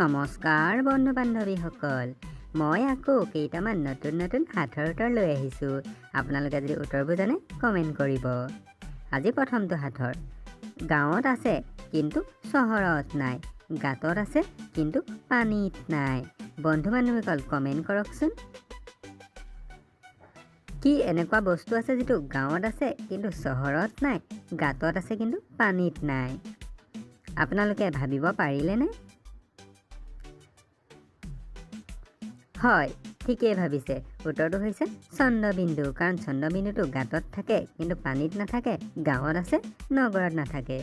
নমস্কাৰ বন্ধু বান্ধৱীসকল, মই আকৌ কেইটামান নতুন সাঁথৰ উত্তৰ লৈ আহিছোঁ। আপোনালোকে যদি উত্তৰবোৰ জানে কমেণ্ট কৰিব। আজি প্ৰথমটো সাঁথৰ। গাঁৱত আছে কিন্তু চহৰত নাই, গাঁতত আছে কিন্তু পানীত নাই। বন্ধু বান্ধৱীসকল কমেণ্ট কৰকচোন। কি এনেকুৱা বস্তু আছে যিটো গাঁৱত আছে কিন্তু চহৰত নাই, গাঁতত আছে কিন্তু পানীত নাই? আপোনালোকে ভাবিব পাৰিলেনে? হয়, ঠিকেই ভাবিছে। উত্তৰটো হৈছে চন্দ্ৰবিন্দু। কাৰণ চন্দ্ৰবিন্দুটো গাঁতত থাকে কিন্তু পানীত নাথাকে, গাঁৱত আছে নগৰত নাথাকে।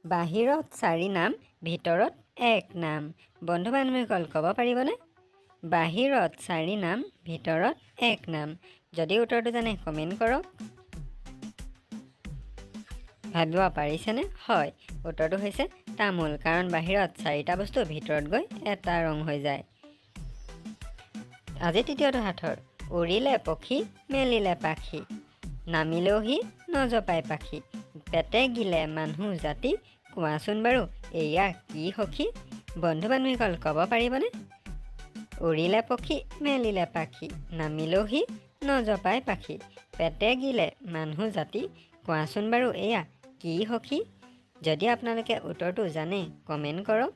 বাহিৰত 4 নাম, ভিতৰত 1 নাম। বন্ধু বান্ধৱীসকল ক'ব পাৰিবনে? বাহিৰত 4 নাম, ভিতৰত 1 নাম। যদি উত্তৰটো জানে কমেণ্ট কৰক। ভাবিব পাৰিছেনে? হয়, উত্তৰটো হৈছে তামোল। কাৰণ বাহিৰত 4টা বস্তু, ভিতৰত গৈ এটা ৰং হৈ যায়। আজি তৃতীয়টো সাঁথৰ। উৰিলে পক্ষী, মেলিলে পাখি, নামিলেও সি নজপায় পাখি, পেটে গিলে মানুহ জাতি, কোৱাচোন বাৰু এয়া কি সখী? বন্ধু বান্ধৱীসকল ক'ব পাৰিবনে? উৰিলে পক্ষী, মেলিলে পাখি, নামিলেও সি নজপায় পাখি, পেটে গিলে মানুহ জাতি, কোৱাচোন বাৰু এয়া কি সখী? যদি আপোনালোকে উত্তৰটো জানে কমেণ্ট কৰক।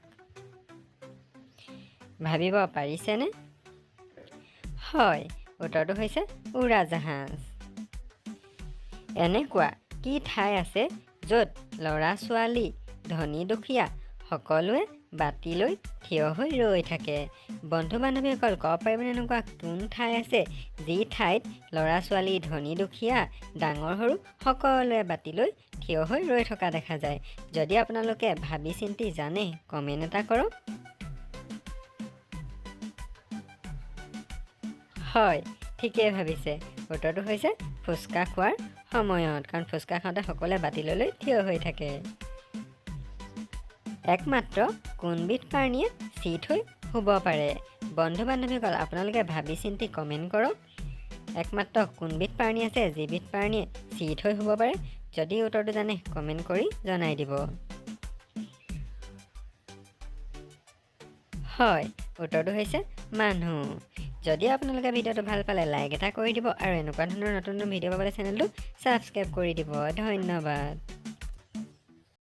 ভাবিব পাৰিছেনে? হয়, উত্তৰটো হৈছে উৰাজাহাজ। এনেকুৱা কি ঠাই আছে য'ত ল'ৰা ছোৱালী, ধনী দুখীয়া সকলোৱে বাতি লৈ থিয় হৈ ৰৈ থাকে? বন্ধু বান্ধৱীসকল ক'ব পাৰিবনে এনেকুৱা কোন ঠাই আছে যি ঠাইত ল'ৰা ছোৱালী, ধনী দুখীয়া, ডাঙৰ সৰু সকলোৱে বাতি লৈ থিয় হৈ ৰৈ থকা দেখা যায়? যদি আপোনালোকে ভাবি চিন্তি জানে কমেণ্ট এটা কৰক। হয়, ঠিকেই ভাবিছে। উত্তৰটো হৈছে ফুচকা খোৱাৰ সময়ত। কাৰণ ফুচকা খাওঁতে সকলোৱে বাতি লৈ থিয় হৈ থাকে। একমাত্ৰ কোনবিধ প্ৰাণীয়ে চিত হৈ শুব পাৰে? বন্ধু বান্ধৱীসকল আপোনালোকে ভাবি চিন্তি কমেণ্ট কৰক। একমাত্ৰ কোনবিধ প্ৰাণী আছে যিবিধ প্ৰাণীয়ে চিত হৈ শুব পাৰে? যদি উত্তৰটো জানে কমেণ্ট কৰি জনাই দিব। হয়, উত্তৰটো হৈছে মানুহ। যদি আপোনালোকে ভিডিঅ'টো ভাল পালে লাইক এটা কৰি দিব আৰু এনেকুৱা ধৰণৰ নতুন ভিডিঅ' পাবলৈ চেনেলটো ছাবস্ক্ৰাইব কৰি দিব। ধন্যবাদ।